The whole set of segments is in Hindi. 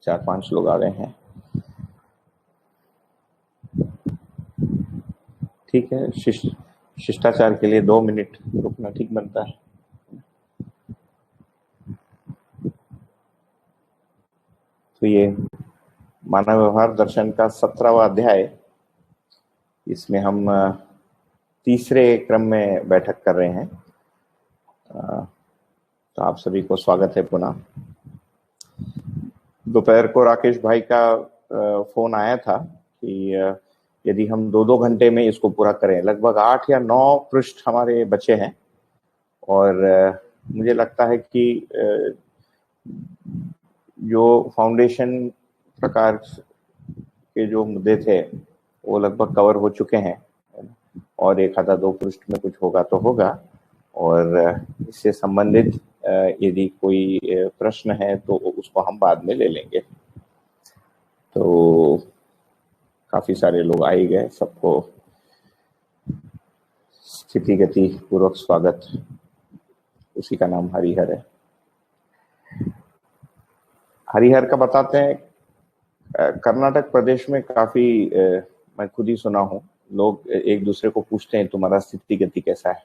4-5 लोग आ गए हैं। ठीक है, शिष्टाचार के लिए 2 मिनट रुकना ठीक बनता है। तो ये मानव व्यवहार दर्शन का 17वां अध्याय, इसमें हम तीसरे क्रम में बैठक कर रहे हैं। तो आप सभी को स्वागत है पुनः। दोपहर को राकेश भाई का फोन आया था कि यदि हम 2-2 घंटे में इसको पूरा करें, लगभग 8 या 9 पृष्ठ हमारे बचे हैं, और मुझे लगता है कि जो फाउंडेशन प्रकार के जो मुद्दे थे वो लगभग कवर हो चुके हैं, और 1-2 पृष्ठ में कुछ होगा तो होगा, और इससे संबंधित यदि कोई प्रश्न है तो उसको हम बाद में ले लेंगे। तो काफी सारे लोग आ ही गए, सबको स्थिति गति पूर्वक स्वागत। उसी का नाम हरिहर है। हरिहर का बताते हैं, कर्नाटक प्रदेश में काफी मैं खुद ही सुना हूँ, लोग एक दूसरे को पूछते हैं तुम्हारा स्थिति गति कैसा है।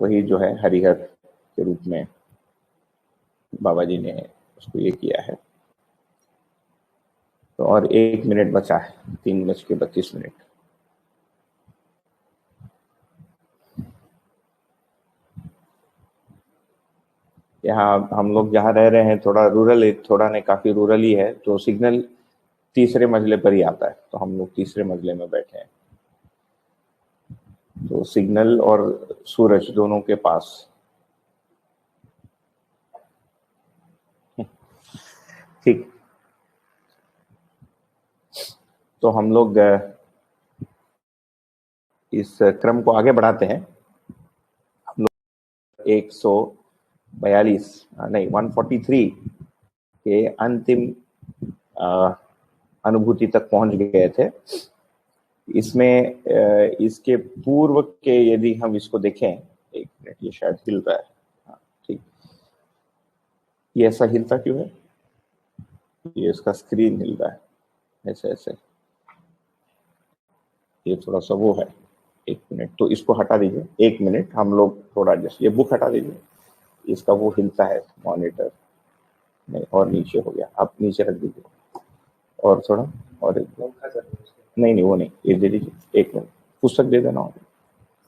वही जो है हरिहर के रूप में बाबा जी ने उसको ये किया है। तो और 1 मिनट बचा है, 3:32। यहाँ हम लोग जहाँ रह रहे हैं थोड़ा रूरल, थोड़ा नहीं काफी रूरल ही है, तो सिग्नल तीसरे मंजिले पर ही आता है, तो हम लोग तीसरे मंजिले में बैठे हैं। तो सिग्नल और सूरज दोनों के पास। ठीक, तो हम लोग इस क्रम को आगे बढ़ाते हैं। हम लोग 143 के अंतिम अनुभूति तक पहुंच गए थे। इसमें इसके पूर्व के यदि हम इसको देखें, 1 मिनट, ये शायद हिल रहा है। हाँ, ठीक, ये ऐसा हिलता क्यों है? ये इसका स्क्रीन हिल रहा है ऐसे ऐसे, ये थोड़ा सा वो है। 1 मिनट, तो इसको हटा दीजिए। 1 मिनट, हम लोग थोड़ा जस्ट ये बुक हटा दीजिए, इसका वो हिलता है मॉनिटर। नहीं, और नीचे हो गया, आप नीचे रख दीजिए, और थोड़ा, और नहीं वो नहीं, ये दे दीजिए। 1 मिनट, पुस्तक दे देना।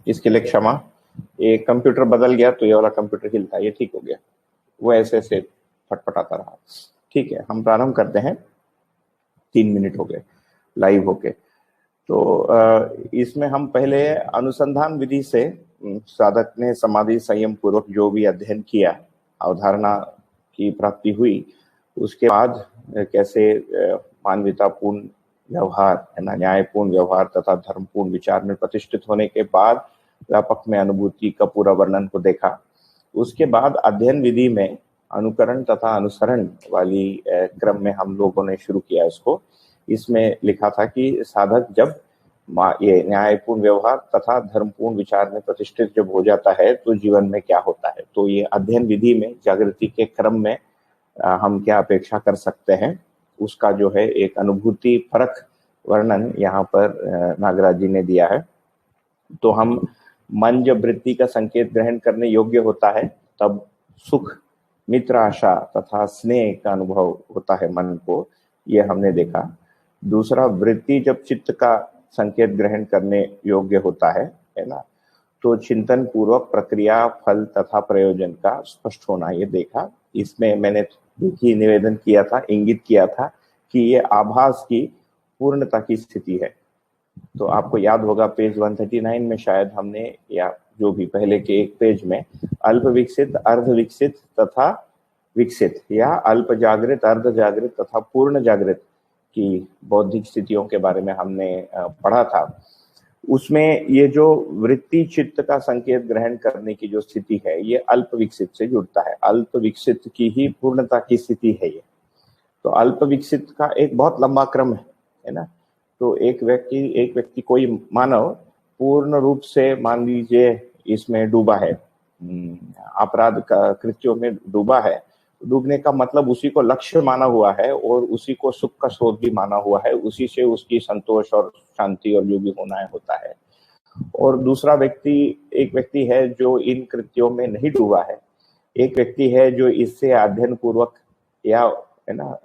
इसके लिए क्षमा, ये कंप्यूटर बदल गया तो ये वाला कंप्यूटर हिलता है, ये ठीक हो गया। वो ऐसे ऐसे फटफटाता रहा। ठीक है, हम प्रारंभ करते हैं। 3 मिनट हो गए लाइव होके। तो इसमें हम पहले अनुसंधान विधि से साधक ने समाधि संयम पूर्वक जो भी अध्ययन किया, अवधारणा की प्राप्ति हुई, उसके बाद कैसे मानवतापूर्ण व्यवहार है ना, न्यायपूर्ण व्यवहार तथा धर्मपूर्ण विचार में प्रतिष्ठित होने के बाद व्यापक में अनुभूति का पूरा वर्णन को देखा। उसके बाद अध्ययन विधि में अनुकरण तथा अनुसरण वाली क्रम में हम लोगों ने शुरू किया इसको। इसमें लिखा था कि साधक जब ये न्यायपूर्ण व्यवहार तथा धर्मपूर्ण विचार में प्रतिष्ठित जब हो जाता है तो जीवन में क्या होता है। तो ये अध्ययन विधि में जागृति के क्रम में हम क्या अपेक्षा कर सकते हैं, उसका जो है एक अनुभूति परख वर्णन यहाँ पर नागराज जी ने दिया है। तो हम मन जब वृत्ति का संकेत ग्रहण करने योग्य होता है, तब सुख, मित्र, आशा तथा स्नेह का अनुभव होता है मन को, ये हमने देखा। दूसरा, वृत्ति जब चित्त का संकेत ग्रहण करने योग्य होता है ना, तो चिंतन पूर्वक प्रक्रिया, फल तथा प्रयोजन का स्पष्ट होना, ये देखा। इसमें मैंने ही निवेदन किया था, इंगित किया था कि ये आभास की पूर्णता की स्थिति है। तो आपको याद होगा पेज 139 में शायद हमने, या जो भी पहले के एक पेज में, अल्प विकसित, अर्ध विकसित तथा विकसित, या अल्प जागृत, अर्ध जागृत तथा पूर्ण जागृत की बौद्धिक स्थितियों के बारे में हमने पढ़ा था। उसमें ये जो वृत्ति चित्त का संकेत ग्रहण करने की जो स्थिति है, ये अल्प विकसित से जुड़ता है। अल्प विकसित की ही पूर्णता की स्थिति है ये। तो अल्प विकसित का एक बहुत लंबा क्रम है ना। तो एक व्यक्ति कोई मानव पूर्ण रूप से, मान लीजिए, इसमें डूबा है, अपराध का कृत्यों में डूबा है, डूबने का मतलब उसी को लक्ष्य माना हुआ है और उसी को सुख का स्रोत भी माना हुआ है, उसी से उसकी संतोष और शांति और जो भी होना है होता है। और दूसरा व्यक्ति, एक व्यक्ति है जो इन कृत्यों में नहीं डूबा है, एक व्यक्ति है जो इससे अध्ययन पूर्वक या है ना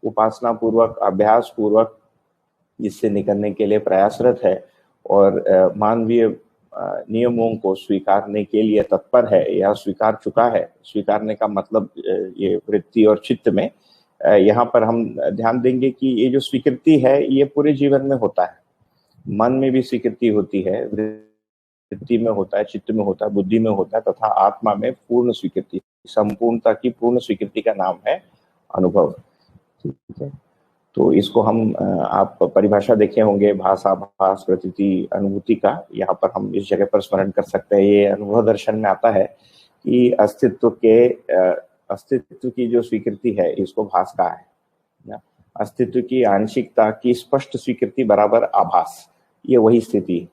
उपासना पूर्वक, अभ्यास पूर्वक इससे निकलने के लिए प्रयासरत है और मानवीय नियमों को स्वीकारने के लिए तत्पर है या स्वीकार चुका है। स्वीकारने का मतलब ये वृत्ति और चित्त में यहाँ पर हम ध्यान देंगे कि ये जो स्वीकृति है ये पूरे जीवन में होता है। मन में भी स्वीकृति होती है, वृत्ति में होता है, चित्त में होता है, बुद्धि में होता है तथा आत्मा में पूर्ण स्वीकृति, संपूर्णता की पूर्ण स्वीकृति का नाम है अनुभव। ठीक है, तो इसको हम आप परिभाषा देखे होंगे, भास, आभास, प्रतीति, अनुभूति का। यहाँ पर हम इस जगह पर स्मरण कर सकते हैं। ये अनुभव दर्शन में आता है कि अस्तित्व की जो स्वीकृति है इसको भास कहा है। अस्तित्व की आंशिकता की स्पष्ट स्वीकृति बराबर आभास, ये वही स्थिति है।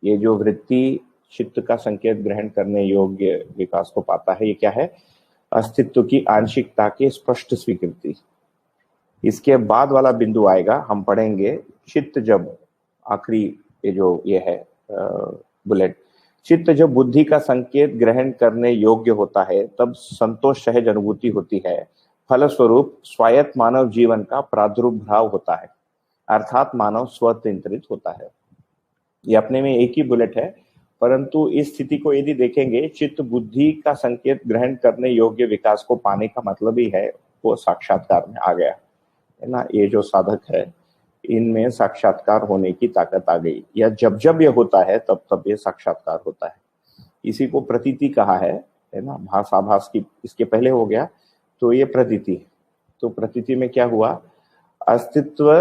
ये जो वृत्ति चित्त का संकेत ग्रहण करने योग्य विकास को पाता है, ये क्या है? अस्तित्व की आंशिकता की स्पष्ट स्वीकृति। इसके बाद वाला बिंदु आएगा, हम पढ़ेंगे चित्त जब, आखिरी ये है बुलेट, चित्त जब बुद्धि का संकेत ग्रहण करने योग्य होता है तब संतोष सहज अनुभूति होती है। फलस्वरूप स्वायत्त मानव जीवन का प्रादुर्भाव होता है, अर्थात मानव स्वतंत्रित होता है। ये अपने में एक ही बुलेट है, परंतु इस स्थिति को यदि देखेंगे, चित्त बुद्धि का संकेत ग्रहण करने योग्य विकास को पाने का मतलब ही है वो साक्षात्कार में आ गया है ना। ये जो साधक है इनमें साक्षात्कार होने की ताकत आ गई, या जब जब ये होता है तब तब ये साक्षात्कार होता है। इसी को प्रतीति कहा है ना। भास आभास की इसके पहले हो गया, तो ये प्रतीति। तो प्रतीति में क्या हुआ? अस्तित्व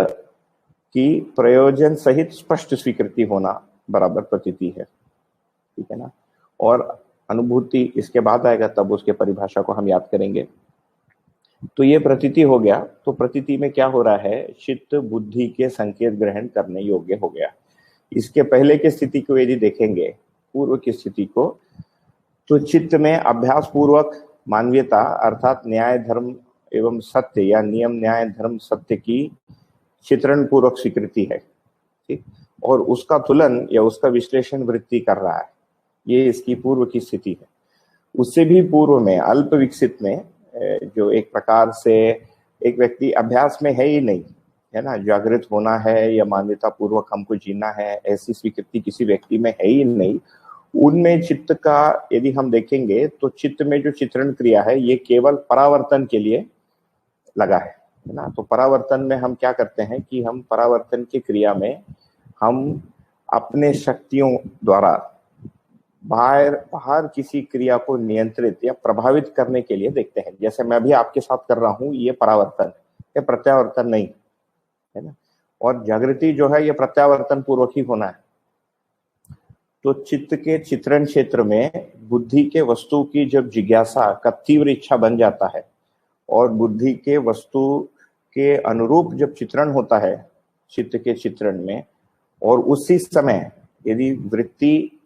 की प्रयोजन सहित स्पष्ट स्वीकृति होना बराबर प्रतीति है, ठीक है ना। और अनुभूति इसके बाद आएगा, तब उसके परिभाषा को हम याद करेंगे। तो ये प्रतीति हो गया। तो प्रतीति में क्या हो रहा है? चित्त बुद्धि के संकेत ग्रहण करने योग्य हो गया। इसके पहले की स्थिति को यदि देखेंगे, पूर्व की स्थिति को, तो चित्त में अभ्यास पूर्वक मानवीयता अर्थात न्याय धर्म एवं सत्य या नियम न्याय धर्म सत्य की चित्रण पूर्वक स्वीकृति है, ठीक, और उसका तुलन या उसका विश्लेषण वृत्ति कर रहा है। ये इसकी पूर्व की स्थिति है। उससे भी पूर्व में अल्प विकसित में जो एक प्रकार से एक व्यक्ति अभ्यास में है ही नहीं, है ना, जागृत होना है या मान्यता पूर्वक हमको जीना है, ऐसी स्वीकृति किसी व्यक्ति में है ही नहीं। उनमें चित्त का यदि हम देखेंगे तो चित्त में जो चित्रण क्रिया है ये केवल परावर्तन के लिए लगा है ना। तो परावर्तन में हम क्या करते हैं कि हम परावर्तन की क्रिया में हम अपने शक्तियों द्वारा बाहर किसी क्रिया को नियंत्रित या प्रभावित करने के लिए देखते हैं। जैसे मैं भी आपके साथ कर रहा हूँ, ये परावर्तन है, प्रत्यावर्तन नहीं, है ना। और जागृति जो है ये प्रत्यावर्तन पूर्वक ही होना है। तो चित्त के चित्रण क्षेत्र में बुद्धि के वस्तु की जब जिज्ञासा का तीव्र इच्छा बन जाता है और बुद्धि के वस्तु के अनुरूप जब चित्रण होता है चित्त के चित्रण में, और उसी समय यदि वृत्ति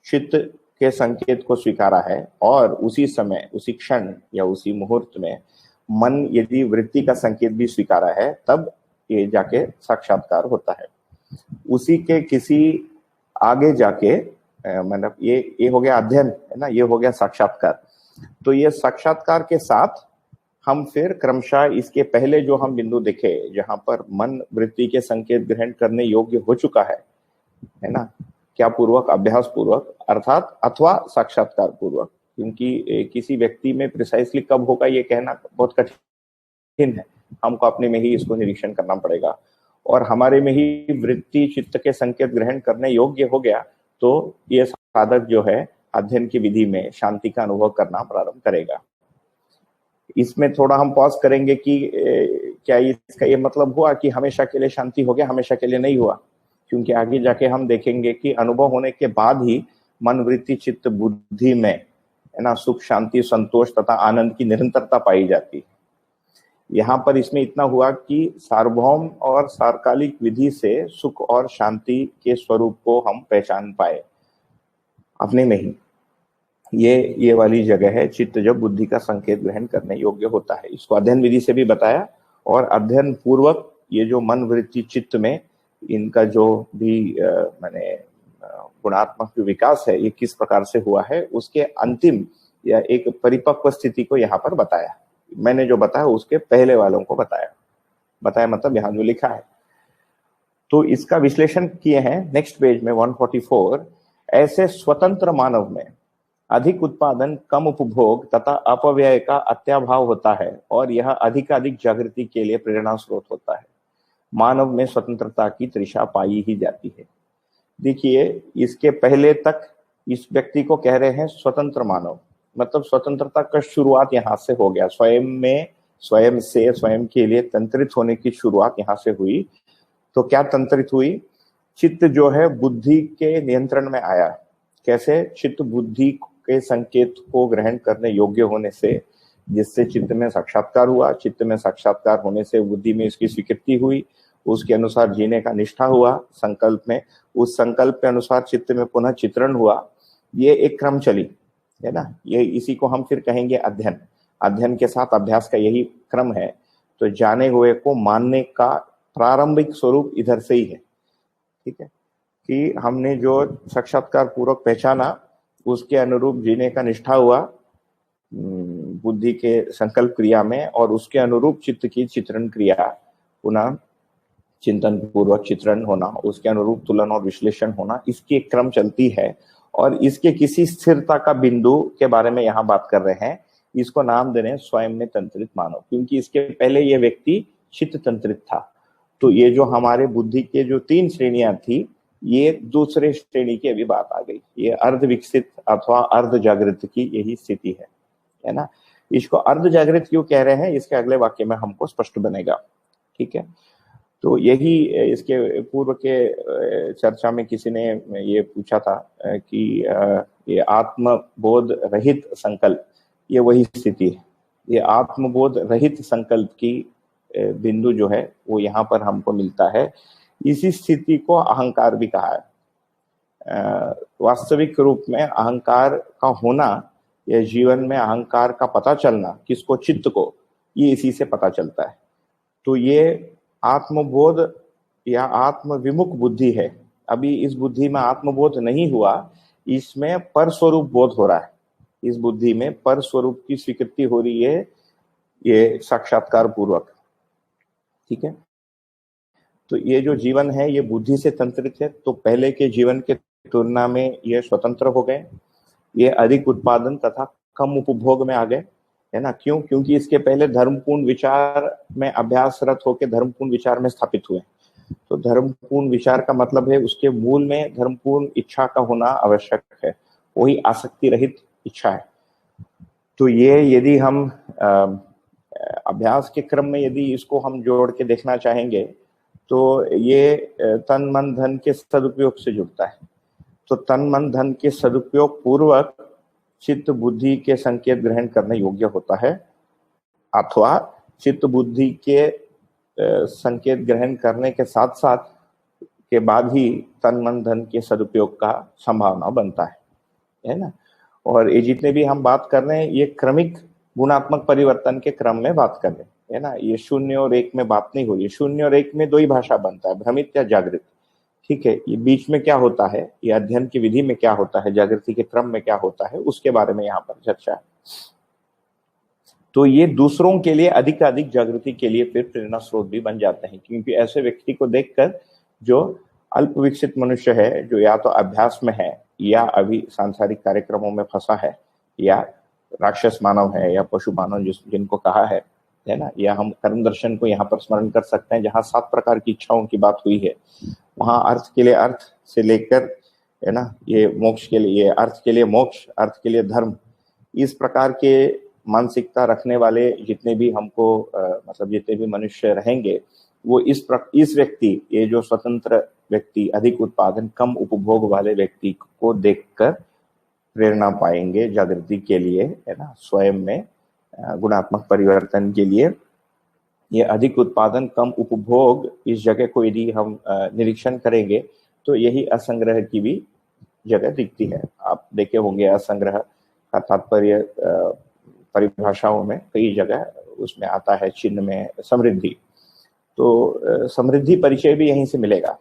चित्त के संकेत को स्वीकारा है और उसी समय, उसी क्षण या उसी मुहूर्त में मन यदि वृत्ति का संकेत भी स्वीकारा है, तब ये जाके साक्षात्कार होता है। उसी के किसी आगे जाके मतलब ये हो गया अध्ययन, है ना, ये हो गया साक्षात्कार। तो ये साक्षात्कार के साथ हम फिर क्रमशः इसके पहले जो हम बिंदु देखे जहां पर मन वृत्ति के संकेत ग्रहण करने योग्य हो चुका है ना, क्या पूर्वक? अभ्यास पूर्वक अर्थात अथवा साक्षात्कार पूर्वक। क्योंकि किसी व्यक्ति में प्रिसाइसली कब होगा ये कहना बहुत कठिन है, हमको अपने में ही इसको निरीक्षण करना पड़ेगा। और हमारे में ही वृत्ति चित्त के संकेत ग्रहण करने योग्य हो गया तो ये साधक जो है अध्ययन की विधि में शांति का अनुभव करना प्रारंभ करेगा। इसमें थोड़ा हम पॉज करेंगे कि क्या इसका ये मतलब हुआ कि हमेशा के लिए शांति हो गया? हमेशा के लिए नहीं हुआ, क्योंकि आगे जाके हम देखेंगे कि अनुभव होने के बाद ही मन वृत्ति चित्त बुद्धि में, है ना, सुख शांति संतोष तथा आनंद की निरंतरता पाई जाती है। यहाँ पर इसमें इतना हुआ कि सार्वभौम और सार्वकालिक विधि से सुख और शांति के स्वरूप को हम पहचान पाए अपने में ही। ये वाली जगह है चित्त जब बुद्धि का संकेत ग्रहण करने योग्य होता है। इसको अध्ययन विधि से भी बताया, और अध्ययन पूर्वक ये जो मन वृत्ति चित्त में इनका जो भी माने गुणात्मक जो विकास है ये किस प्रकार से हुआ है, उसके अंतिम या एक परिपक्व स्थिति को यहाँ पर बताया। मैंने जो बताया उसके पहले वालों को बताया मतलब यहाँ जो लिखा है। तो इसका विश्लेषण किए हैं नेक्स्ट पेज में 144। ऐसे स्वतंत्र मानव में अधिक उत्पादन, कम उपभोग तथा अपव्यय का अत्याभाव होता है, और यह अधिकाधिक जागृति के लिए प्रेरणा स्रोत होता है। मानव में स्वतंत्रता की तृषा पाई ही जाती है। देखिए, इसके पहले तक इस व्यक्ति को कह रहे हैं स्वतंत्र मानव, मतलब स्वतंत्रता का शुरुआत यहाँ से हो गया। स्वयं के लिए तंत्रित होने की शुरुआत यहाँ से हुई। तो क्या तंत्रित हुई? चित्त जो है बुद्धि के नियंत्रण में आया। कैसे? चित्त बुद्धि के संकेत को ग्रहण करने योग्य होने से, जिससे चित्त में साक्षात्कार हुआ। चित्त में साक्षात्कार होने से बुद्धि में इसकी स्वीकृति हुई, उसके अनुसार जीने का निष्ठा हुआ संकल्प में, उस संकल्प के अनुसार चित्त में पुनः चित्रण हुआ। ये एक क्रम चली है ना। ये इसी को हम फिर कहेंगे अध्ययन। अध्ययन के साथ अभ्यास का यही क्रम है। तो जाने हुए को मानने का प्रारंभिक स्वरूप इधर से ही है। ठीक है, कि हमने जो साक्षात्कार पूर्वक पहचाना उसके अनुरूप जीने का निष्ठा हुआ बुद्धि के संकल्प क्रिया में, और उसके अनुरूप चित्त की चित्रण क्रिया, पुनः चिंतन पूर्वक चित्रण होना, उसके अनुरूप तुलन और विश्लेषण होना, इसकी एक क्रम चलती है। और इसके किसी स्थिरता का बिंदु के बारे में यहाँ बात कर रहे हैं। इसको नाम दे रहे हैं स्वयं में तंत्रित मानव, क्योंकि इसके पहले ये व्यक्ति चित्त तंत्रित था। तो ये जो हमारे बुद्धि के जो 3 श्रेणियां थी, ये दूसरे श्रेणी की अभी बात आ गई। ये अर्ध विकसित अथवा अर्ध जागृत की यही स्थिति है ना। इसको अर्ध जागृत क्यों कह रहे हैं, इसके अगले वाक्य में हमको स्पष्ट बनेगा। ठीक है, तो यही इसके पूर्व के चर्चा में किसी ने ये पूछा था कि ये आत्मबोध रहित संकल्प, ये वही स्थिति है। ये आत्मबोध रहित संकल्प की बिंदु जो है वो यहाँ पर हमको मिलता है। इसी स्थिति को अहंकार भी कहा है। वास्तविक रूप में अहंकार का होना या जीवन में अहंकार का पता चलना, किसको? चित्त को, ये इसी से पता चलता है। तो ये आत्मबोध या आत्म विमुख बुद्धि है। अभी इस बुद्धि में आत्मबोध नहीं हुआ, इसमें पर स्वरूप बोध हो रहा है। इस बुद्धि में पर स्वरूप की स्वीकृति हो रही है, ये साक्षात्कार पूर्वक। ठीक है, तो ये जो जीवन है ये बुद्धि से तंत्रित है। तो पहले के जीवन के तुलना में ये स्वतंत्र हो गए, ये अधिक उत्पादन तथा कम उपभोग में आ गए, है ना। क्यों? क्योंकि इसके पहले धर्मपूर्ण विचार में अभ्यासरत होकर धर्मपूर्ण विचार में स्थापित हुए। तो धर्मपूर्ण विचार का मतलब है उसके मूल में धर्मपूर्ण इच्छा का होना आवश्यक है, वही आसक्ति रहित इच्छा है। तो ये यदि हम अभ्यास के क्रम में यदि इसको हम जोड़ के देखना चाहेंगे तो ये तन मन धन के सदुपयोग से जुड़ता है। तो तन मन धन के सदुपयोग पूर्वक चित्त बुद्धि के संकेत ग्रहण करने योग्य होता है, अथवा चित्त बुद्धि के संकेत ग्रहण करने के साथ साथ के बाद ही तन मन धन के सदुपयोग का संभावना बनता है ना। और ये जितने भी हम बात कर रहे हैं ये क्रमिक गुणात्मक परिवर्तन के क्रम में बात कर रहे हैं, है ना। ये 0 और 1 में बात नहीं हो रही। 0 और 1 में 2 ही भाषा बनता है, भ्रमित या जागृत। ठीक है, ये बीच में क्या होता है, ये अध्ययन की विधि में क्या होता है, जागृति के क्रम में क्या होता है, उसके बारे में यहाँ पर चर्चा है। तो ये दूसरों के लिए अधिक जागृति के लिए फिर प्रेरणा स्रोत भी बन जाते हैं, क्योंकि ऐसे व्यक्ति को देखकर जो अल्प विकसित मनुष्य है, जो या तो अभ्यास में है या अभी सांसारिक कार्यक्रमों में फंसा है, या राक्षस मानव है या पशु मानव जिनको कहा है ना, या हम कर्म दर्शन को यहाँ पर स्मरण कर सकते हैं, जहाँ 7 प्रकार की इच्छाओं की बात हुई है। वहां अर्थ के लिए अर्थ से लेकर, है ना, ये मोक्ष के लिए अर्थ के लिए मोक्ष, अर्थ के लिए धर्म, इस प्रकार के मानसिकता रखने वाले जितने भी हमको मतलब जितने भी मनुष्य रहेंगे, वो इस व्यक्ति, ये जो स्वतंत्र व्यक्ति, अधिक उत्पादन कम उपभोग वाले व्यक्ति को देखकर प्रेरणा पाएंगे जागृति के लिए, है ना, स्वयं में गुणात्मक परिवर्तन के लिए। ये अधिक उत्पादन कम उपभोग, इस जगह को यदि हम निरीक्षण करेंगे तो यही असंग्रह की भी जगह दिखती है। आप देखे होंगे असंग्रह का तात्पर्य परिभाषाओं में कई जगह उसमें आता है, चिन्ह में समृद्धि। तो समृद्धि परिचय भी यहीं से मिलेगा,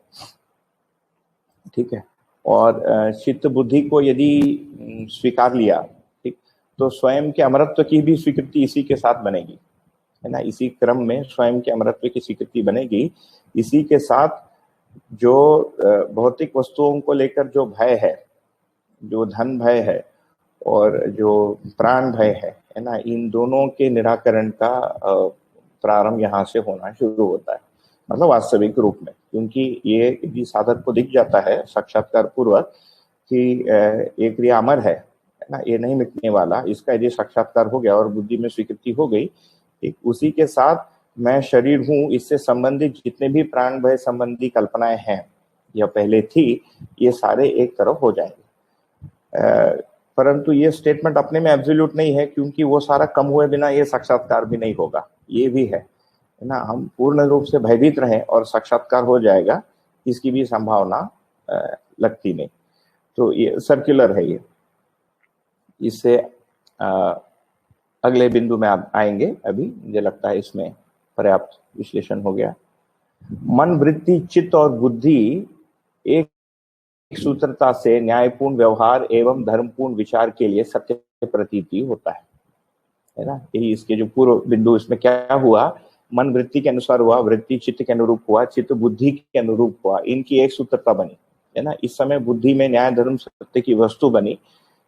ठीक है। और चित्त बुद्धि को यदि स्वीकार लिया, ठीक, तो स्वयं के अमरत्व की भी स्वीकृति इसी के साथ बनेगी, है ना। इसी क्रम में स्वयं के अमरत्व की स्वीकृति बनेगी। इसी के साथ जो भौतिक वस्तुओं को लेकर जो भय है, जो धन भय है और जो प्राण भय है ना, इन दोनों के निराकरण का प्रारंभ यहाँ से होना शुरू होता है, मतलब वास्तविक रूप में। क्योंकि ये यदि साधक को दिख जाता है साक्षात्कार पूर्वक कि ये क्रिया अमर है ना, ये नहीं मिटने वाला, इसका यदि साक्षात्कार हो गया और बुद्धि में स्वीकृति हो गई, ठीक, उसी के साथ मैं शरीर हूँ, इससे संबंधित जितने भी प्राण भय संबंधी कल्पनाएं हैं या पहले थी, ये सारे एक तरफ हो जाएंगे। परंतु ये स्टेटमेंट अपने में एब्सोल्यूट नहीं है, क्योंकि वो सारा कम हुए बिना ये साक्षात्कार भी नहीं होगा, ये भी है ना। हम पूर्ण रूप से भयभीत रहें और साक्षात्कार हो जाएगा, इसकी भी संभावना लगती नहीं। तो ये सर्कुलर है। ये इससे अगले बिंदु में आप आएंगे। अभी मुझे लगता है इसमें पर्याप्त विश्लेषण हो गया। मन, वृत्ति, चित्त और बुद्धि एक सूत्रता से न्यायपूर्ण व्यवहार एवं धर्मपूर्ण विचार के लिए सत्य प्रतीति होता है ना। यही इसके जो पूर्व बिंदु, इसमें क्या हुआ, मन वृत्ति के अनुसार हुआ, वृत्ति चित्त के अनुरूप हुआ, चित्त बुद्धि के अनुरूप हुआ, इनकी एक सूत्रता बनी, है ना। इस समय बुद्धि में न्याय धर्म सत्य की वस्तु बनी,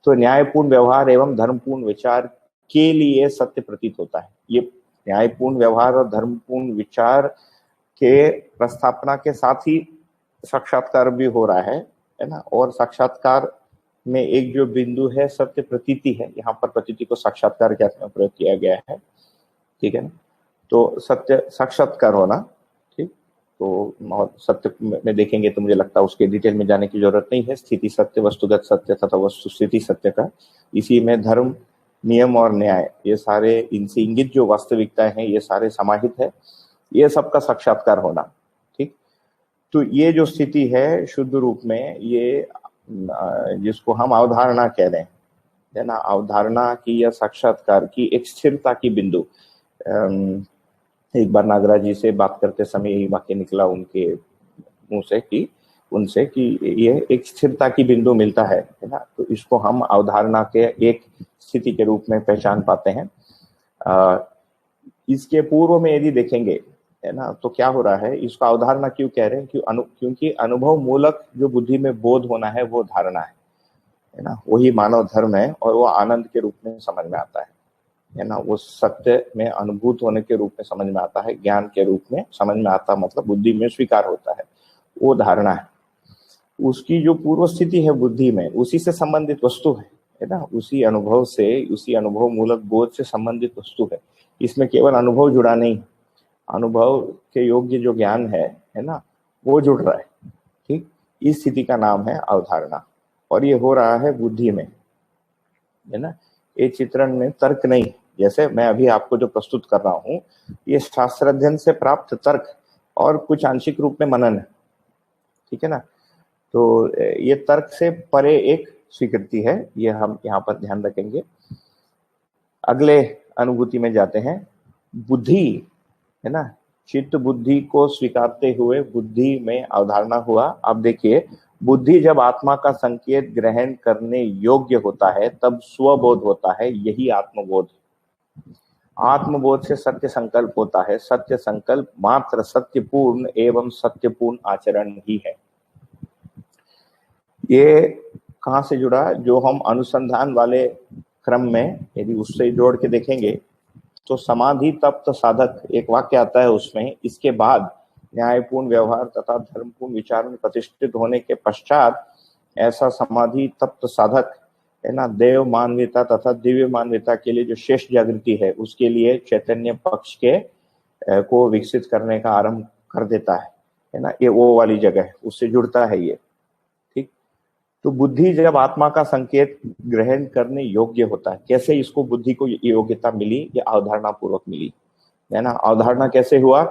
तो न्यायपूर्ण व्यवहार एवं धर्मपूर्ण विचार के लिए सत्य प्रतीत होता है। ये न्यायपूर्ण व्यवहार और धर्मपूर्ण विचार के प्रस्थापना के साथ ही साक्षात्कार भी हो रहा है ना। और साक्षात्कार में एक जो बिंदु है सत्य प्रतीति है, यहाँ पर प्रतीति को साक्षात्कार के अर्थ में प्रयोग किया गया है, ठीक है ना। तो सत्य साक्षात्कार होना, ठीक। तो और सत्य में देखेंगे तो मुझे लगता है उसके डिटेल में जाने की जरूरत नहीं है। स्थिति सत्य, वस्तुगत सत्य तथा वस्तु स्थिति सत्य का, इसी में धर्म, नियम और न्याय, ये सारे इनसे इंगित जो वास्तविकता है, ये सारे समाहित है। ये सबका साक्षात्कार होना, ठीक। तो ये जो स्थिति है शुद्ध रूप में, ये जिसको हम अवधारणा कह रहे हैं ना, अवधारणा की या साक्षात्कार की एक स्थिरता की बिंदु। एक बार नागराज जी से बात करते समय यही वाक्य निकला उनके मुंह से कि उनसे कि ये एक स्थिरता की बिंदु मिलता है ना। तो इसको हम अवधारणा के एक स्थिति के रूप में पहचान पाते हैं। इसके पूर्व में यदि देखेंगे, है ना, तो क्या हो रहा है, इसको अवधारणा क्यों कह रहे हैं, क्योंकि अनुभव मूलक जो बुद्धि में बोध होना है वो धारणा है ना। वही मानव धर्म है और वो आनंद के रूप में समझ में आता है ना। वो सत्य में अनुभूत होने के रूप में समझ में आता है, ज्ञान के रूप में समझ में आता, मतलब बुद्धि में स्वीकार होता है, वो धारणा है। उसकी जो पूर्व स्थिति है बुद्धि में, उसी से संबंधित वस्तु है ना, उसी अनुभव से, उसी अनुभव मूलक बोध से संबंधित वस्तु है। इसमें केवल अनुभव जुड़ा नहीं, अनुभव के योग्य जो ज्ञान है ना, वो जुड़ रहा है, ठीक। इस स्थिति का नाम है अवधारणा, और ये हो रहा है बुद्धि में, है ना। ये चित्रण में तर्क नहीं, जैसे मैं अभी आपको जो प्रस्तुत कर रहा हूँ, ये शास्त्र अध्ययन से प्राप्त तर्क और कुछ आंशिक रूप में मनन है, ठीक है ना। तो ये तर्क से परे एक स्वीकृति है, ये हम यहाँ पर ध्यान रखेंगे। अगले अनुभूति में जाते हैं। बुद्धि, है ना, चित्त बुद्धि को स्वीकारते हुए बुद्धि में अवधारणा हुआ। अब देखिए, बुद्धि जब आत्मा का संकेत ग्रहण करने योग्य होता है तब स्वबोध होता है, यही आत्मबोध। आत्मबोध से सत्य संकल्प होता है, सत्य संकल्प मात्र सत्यपूर्ण एवं सत्यपूर्ण आचरण ही है। ये कहाँ से जुड़ा, जो हम अनुसंधान वाले क्रम में यदि उससे जोड़ के देखेंगे तो समाधि तप्त साधक, एक वाक्य आता है उसमें, इसके बाद न्यायपूर्ण व्यवहार तथा धर्मपूर्ण विचार में प्रतिष्ठित होने के पश्चात ऐसा समाधि तप्त साधक, है ना, देव मानवीयता तथा दिव्य मानवीयता के लिए जो शेष जागृति है उसके लिए चैतन्य पक्ष के को विकसित करने का आरंभ कर देता है ना। ये वो वाली जगह है, उससे जुड़ता है ये, ठीक। तो बुद्धि जब आत्मा का संकेत ग्रहण करने योग्य होता है, कैसे इसको बुद्धि को योग्यता मिली, ये अवधारणा पूर्वक मिली, है ना। अवधारणा कैसे हुआ,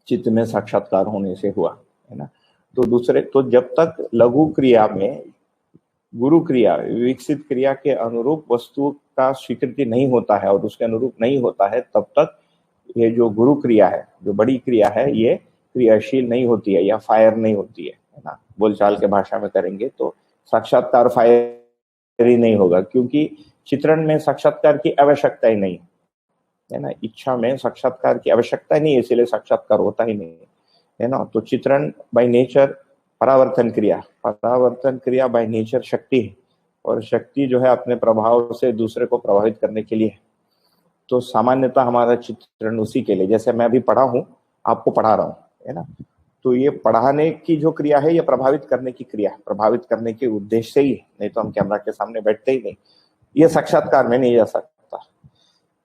चित्त में साक्षात्कार होने से हुआ, है ना। तो दूसरे, तो जब तक लघु क्रिया में गुरु क्रिया, विकसित क्रिया के अनुरूप वस्तु का स्वीकृति नहीं होता है और उसके अनुरूप नहीं होता है, तब तक ये जो गुरु क्रिया है, जो बड़ी क्रिया है, ये क्रियाशील नहीं होती है या फायर नहीं होती है ना। बोलचाल के भाषा में करेंगे तो साक्षात्कार फायर ही नहीं होगा, क्योंकि चित्रण में साक्षात्कार की आवश्यकता ही नहीं है ना। इच्छा में साक्षात्कार की आवश्यकता ही नहीं है, इसीलिए साक्षात्कार होता ही नहीं है ना। तो चित्रण बाय नेचर परावर्तन क्रिया बाय नेचर शक्ति है, और शक्ति जो है अपने प्रभाव से दूसरे को प्रभावित करने के लिए। तो सामान्यतः हमारा चित्रण उसी के लिए, जैसे मैं अभी पढ़ा हूँ, आपको पढ़ा रहा हूँ, है ना। तो ये पढ़ाने की जो क्रिया है, ये प्रभावित करने की क्रिया, प्रभावित करने के उद्देश्य से ही, नहीं तो हम कैमरा के सामने बैठते ही नहीं। ये साक्षात्कार में नहीं जा सकता।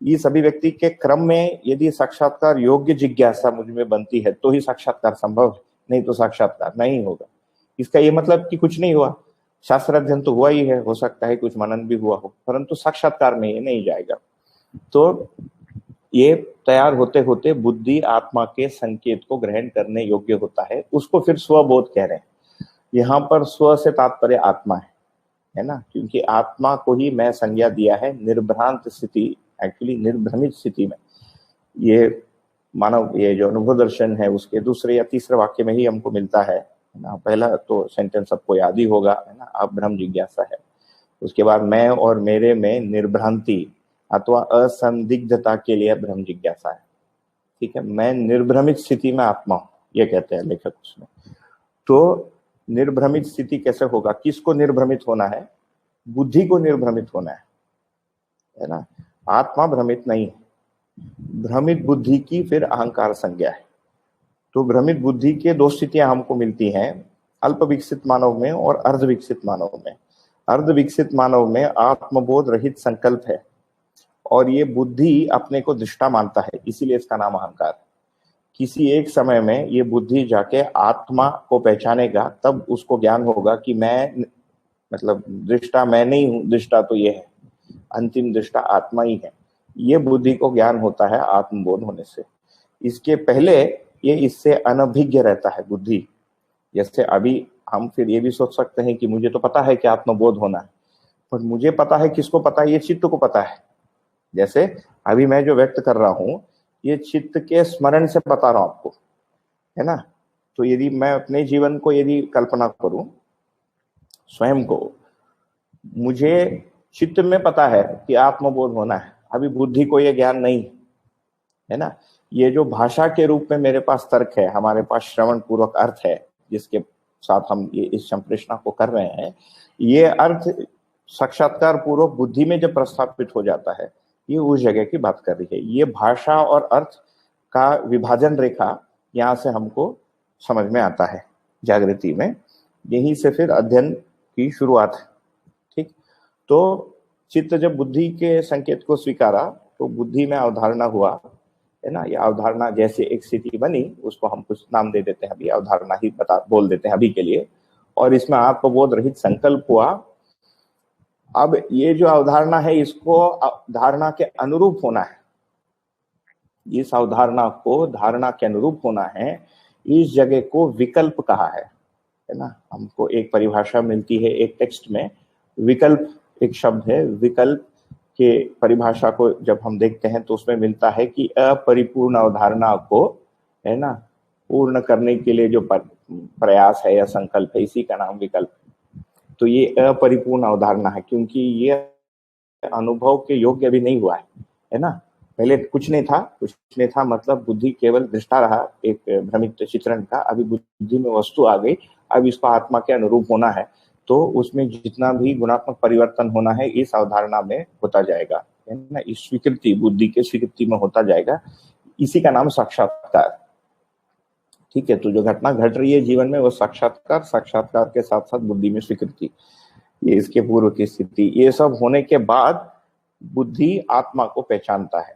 इस अभिव्यक्ति के क्रम में यदि साक्षात्कार योग्य जिज्ञासा मुझ में बनती है तो ही साक्षात्कार संभव है, नहीं तो साक्षात्कार नहीं होगा। इसका ये मतलब कि कुछ नहीं हुआ, शास्त्र अध्ययन तो हुआ ही है, हो सकता है कुछ मनन भी हुआ हो, परंतु साक्षात्कार में ये नहीं जाएगा। तो ये तैयार होते होते बुद्धि आत्मा के संकेत को ग्रहण करने योग्य होता है, उसको फिर स्वबोध कह रहे हैं। यहाँ पर स्व से तात्पर्य आत्मा है ना, क्योंकि आत्मा को ही मैं संज्ञा दिया है निर्भ्रांत स्थिति, एक्चुअली निर्भ्रमित स्थिति में। ये मानव, ये जो अनुभव दर्शन है उसके दूसरे या तीसरे वाक्य में ही हमको मिलता है ना। पहला तो सेंटेंस सबको याद ही होगा, है ना, अब ब्रह्म जिज्ञासा है। उसके बाद मैं और मेरे में निर्भ्रांति अथवा असंदिग्धता के लिए ब्रह्म जिज्ञासा है। ठीक है, मैं निर्भ्रमित स्थिति में आत्मा हूं, ये कहते हैं लेखक उसमें। तो निर्भ्रमित स्थिति कैसे होगा, किसको निर्भ्रमित होना है, बुद्धि को निर्भ्रमित होना है ना। आत्मा भ्रमित नहीं है, भ्रमित बुद्धि की फिर अहंकार संज्ञा है। तो भ्रमित बुद्धि के दो स्थितियां हमको मिलती हैं, अल्प विकसित मानव में और अर्ध विकसित मानव में। अर्ध विकसित मानव में आत्मबोध रहित संकल्प है, और ये बुद्धि अपने को दृष्टा मानता है, इसीलिए इसका नाम अहंकार है। किसी एक समय में ये बुद्धि जाके आत्मा को पहचानेगा, तब उसको ज्ञान होगा कि मैं, मतलब दृष्टा मैं नहीं हूं, दृष्टा तो ये है, अंतिम दृष्टा आत्मा ही है। ये बुद्धि को ज्ञान होता है आत्मबोध होने से। इसके पहले ये इससे अनभिज्ञ रहता है बुद्धि। जैसे अभी हम फिर ये भी सोच सकते हैं कि मुझे तो पता है कि आत्मबोध होना है, पर मुझे पता है, किसको पता है, ये चित्त को पता है। जैसे अभी मैं जो व्यक्त कर रहा हूं, ये चित्त के स्मरण से बता रहा हूं आपको, है ना। तो यदि मैं अपने जीवन को यदि कल्पना करूं, स्वयं को, मुझे चित्त में पता है कि आत्मबोध होना है, अभी बुद्धि को ये ज्ञान नहीं है ना। ये जो भाषा के रूप में मेरे पास तर्क है, हमारे पास श्रवण पूर्वक अर्थ है, जिसके साथ हम ये इस संप्रेषणा को कर रहे हैं, ये अर्थ साक्षात्कार पूर्वक बुद्धि में जब प्रस्थापित हो जाता है, ये उस जगह की बात कर रही है। ये भाषा और अर्थ का विभाजन रेखा यहाँ से हमको समझ में आता है जागृति में, यहीं से फिर अध्ययन की शुरुआत है। ठीक, तो चित्त जब बुद्धि के संकेत को स्वीकारा तो बुद्धि में अवधारणा हुआ, है ना। ये अवधारणा जैसे एक स्थिति बनी, उसको हम कुछ नाम दे देते हैं, अभी अवधारणा ही बोल देते हैं अभी के लिए, और इसमें आत्मबोध रहित संकल्प हुआ। अब ये जो अवधारणा है, इसको धारणा के अनुरूप होना है, इस अवधारणा को धारणा के अनुरूप होना है, इस जगह को विकल्प कहा है ना। हमको एक परिभाषा मिलती है एक टेक्स्ट में, विकल्प एक शब्द है। विकल्प के परिभाषा को जब हम देखते हैं तो उसमें मिलता है कि अपरिपूर्ण अवधारणा को, है ना, पूर्ण करने के लिए जो प्रयास है या संकल्प है, इसी का नाम विकल्प। तो ये अपरिपूर्ण अवधारणा है, क्योंकि ये अनुभव के योग्य भी नहीं हुआ है ना। पहले कुछ नहीं था, मतलब बुद्धि केवल दृष्टा रहा एक भ्रमित चित्रण का। अभी बुद्धि में वस्तु आ गई, अब इसको आत्मा के अनुरूप होना है, तो उसमें जितना भी गुणात्मक परिवर्तन होना है इस अवधारणा में होता जाएगा, है ना। इस स्वीकृति, बुद्धि के स्वीकृति में होता जाएगा, इसी का नाम साक्षात्कार। ठीक है, तो जो घटना घट रही है जीवन में वो साक्षात्कार, साक्षात्कार के साथ साथ बुद्धि में स्वीकृति, ये इसके पूर्व की स्थिति। ये सब होने के बाद बुद्धि आत्मा को पहचानता है।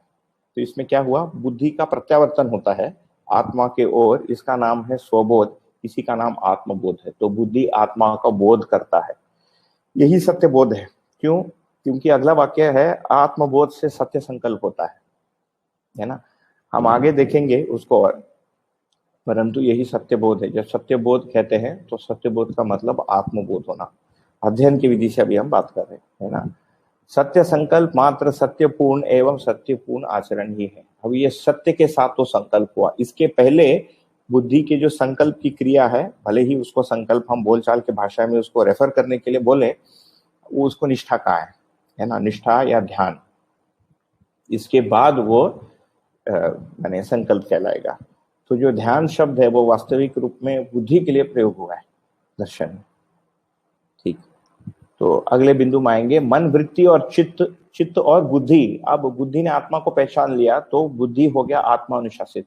तो इसमें क्या हुआ, बुद्धि का प्रत्यावर्तन होता है आत्मा के ओर, इसका नाम है स्वबोध, इसी का नाम आत्मबोध है। तो बुद्धि आत्मा का बोध करता है, यही सत्य बोध है। क्यों, क्योंकि अगला वाक्य है आत्मबोध से सत्य संकल्प होता है ना। हम आगे देखेंगे उसको और, परंतु यही सत्यबोध है। जब सत्यबोध कहते हैं तो सत्यबोध का मतलब आत्मबोध होना। अध्ययन की विधि से अभी हम बात कर रहे हैं, है ना। सत्य संकल्प मात्र सत्यपूर्ण एवं सत्यपूर्ण आचरण ही है। अब ये सत्य के साथ तो संकल्प हुआ, इसके पहले बुद्धि के जो संकल्प की क्रिया है, भले ही उसको संकल्प हम बोलचाल के भाषा में उसको रेफर करने के लिए बोले, वो उसको निष्ठा कहा है ना, निष्ठा या ध्यान। इसके बाद वो माने संकल्प कहलाएगा। तो जो ध्यान शब्द है वो वास्तविक रूप में बुद्धि के लिए प्रयोग हुआ है दर्शन में। ठीक, तो अगले बिंदु में आएंगे, मन, वृत्ति और चित्त और बुद्धि। अब बुद्धि ने आत्मा को पहचान लिया तो बुद्धि हो गया आत्मानुशासित।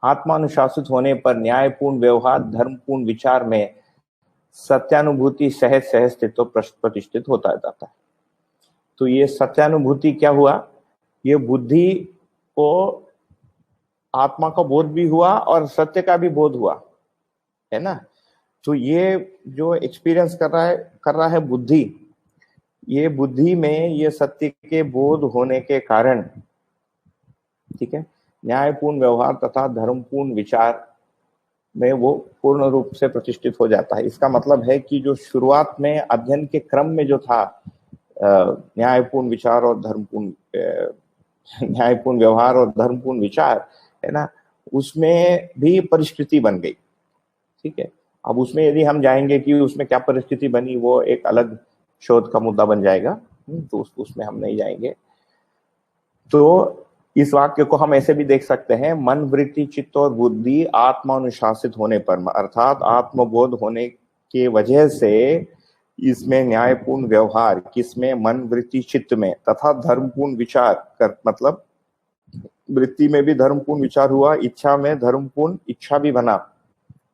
आत्मानुशासित होने पर न्यायपूर्ण व्यवहार, धर्मपूर्ण विचार में सत्यानुभूति सहज स्थित प्रतिष्ठित होता जाता है। तो ये सत्यानुभूति क्या हुआ, ये बुद्धि को आत्मा का बोध भी हुआ और सत्य का भी बोध हुआ, है ना। तो ये जो एक्सपीरियंस कर रहा है बुद्धि, ये बुद्धि में ये सत्य के बोध होने के कारण, ठीक है, न्यायपूर्ण व्यवहार तथा धर्मपूर्ण विचार में वो पूर्ण रूप से प्रतिष्ठित हो जाता है। इसका मतलब है कि जो शुरुआत में अध्ययन के क्रम में जो था न्यायपूर्ण विचार और धर्मपूर्ण न्यायपूर्ण व्यवहार और धर्मपूर्ण विचार, है ना, उसमें भी परिस्थिति बन गई। ठीक है, अब उसमें यदि हम जाएंगे कि उसमें क्या परिस्थिति बनी, वो एक अलग शोध का मुद्दा बन जाएगा, तो उसमें हम नहीं जाएंगे। तो इस वाक्य को हम ऐसे भी देख सकते हैं, मन, वृत्ति, चित्त और बुद्धि आत्मानुशासित होने पर, अर्थात आत्मबोध होने के वजह से इसमें न्यायपूर्ण व्यवहार, किसमें, मन, वृत्ति, चित्त में, तथा धर्मपूर्ण विचार कर, मतलब वृत्ति में भी धर्मपूर्ण विचार हुआ, इच्छा में धर्मपूर्ण इच्छा भी बना,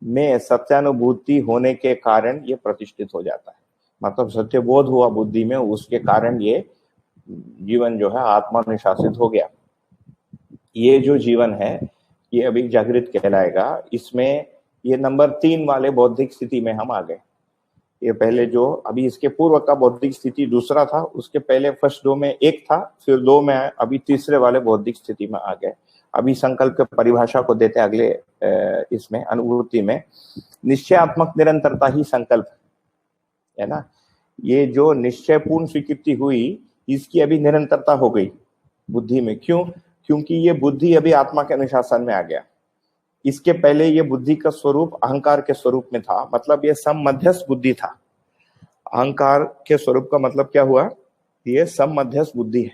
में सत्यानुभूति होने के कारण ये प्रतिष्ठित हो जाता है। मतलब सत्यबोध हुआ बुद्धि में, उसके कारण ये जीवन जो है आत्मानुशासित हो गया। ये जो जीवन है ये अभी जागृत कहलाएगा। इसमें ये नंबर 3 वाले बौद्धिक स्थिति में हम आ गए। ये पहले जो अभी इसके पूर्व का बौद्धिक स्थिति दूसरा था, उसके पहले फर्स्ट 2 में एक था, फिर 2 में अभी तीसरे वाले बौद्धिक स्थिति में आ गए। अभी संकल्प की परिभाषा को देते अगले इसमें अनुभूति में, निश्चयात्मक निरंतरता ही संकल्प है ना। ये जो निश्चयपूर्ण स्वीकृति हुई, इसकी अभी निरंतरता हो गई बुद्धि में। क्यों? क्योंकि ये बुद्धि अभी आत्मा के अनुशासन में आ गया। इसके पहले ये बुद्धि का स्वरूप अहंकार के स्वरूप में था, मतलब ये सममध्यस्थ बुद्धि था। अहंकार के स्वरूप का मतलब क्या हुआ, ये सममध्यस्थ बुद्धि है।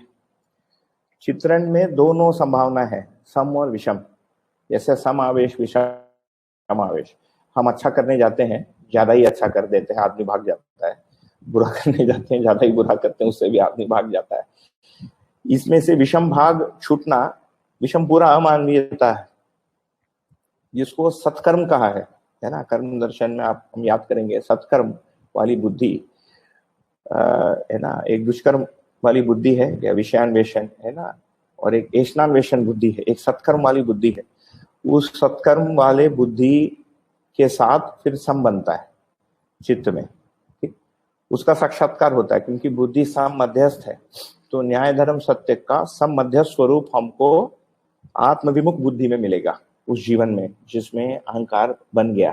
चित्रण में दोनों संभावना है, सम और विषम। जैसे समावेश विषम आवेश, हम अच्छा करने जाते हैं, ज्यादा ही अच्छा कर देते हैं, आदमी भाग जाता है। बुरा करने जाते हैं, ज्यादा ही बुरा करते हैं, उससे भी आदमी भाग जाता है। इसमें से विषम भाग छूटना, विषम पूरा अमानवीयता है, जिसको सत्कर्म कहा है ना। कर्म दर्शन में हम याद करेंगे, सत्कर्म वाली बुद्धि है ना, एक दुष्कर्म वाली बुद्धि है या विषयान्वेषण है ना, और एक ऐषणान्वेषण बुद्धि है, एक सत्कर्म वाली बुद्धि है। उस सत्कर्म वाले बुद्धि के साथ फिर सम बनता है चित्त में, ठीक, उसका साक्षात्कार होता है, क्योंकि बुद्धि सम मध्यस्थ है। तो न्याय धर्म सत्य का सम मध्यस्थ स्वरूप हमको आत्मविमुख बुद्धि में मिलेगा, उस जीवन में जिसमें अहंकार बन गया।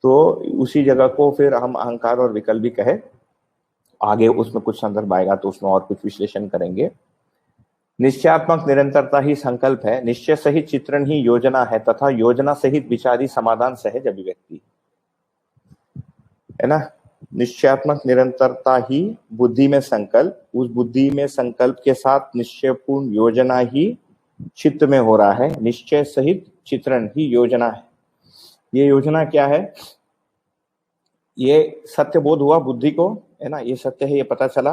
तो उसी जगह को फिर हम अहंकार और विकल्प भी कहे, आगे उसमें कुछ संदर्भ आएगा तो उसमें और कुछ विश्लेषण करेंगे। निश्चयात्मक निरंतरता ही संकल्प है, निश्चय सहित चित्रण ही योजना है, तथा योजना सहित विचारी समाधान सहज अभिव्यक्ति है ना। निश्चयात्मक निरंतरता ही बुद्धि में संकल्प, उस बुद्धि में संकल्प के साथ निश्चयपूर्ण योजना ही चित्त में हो रहा है, निश्चय सहित चित्रण ही योजना है। ये योजना क्या है, ये सत्य बोध हुआ बुद्धि को, है ना, ये सत्य है, ये पता चला,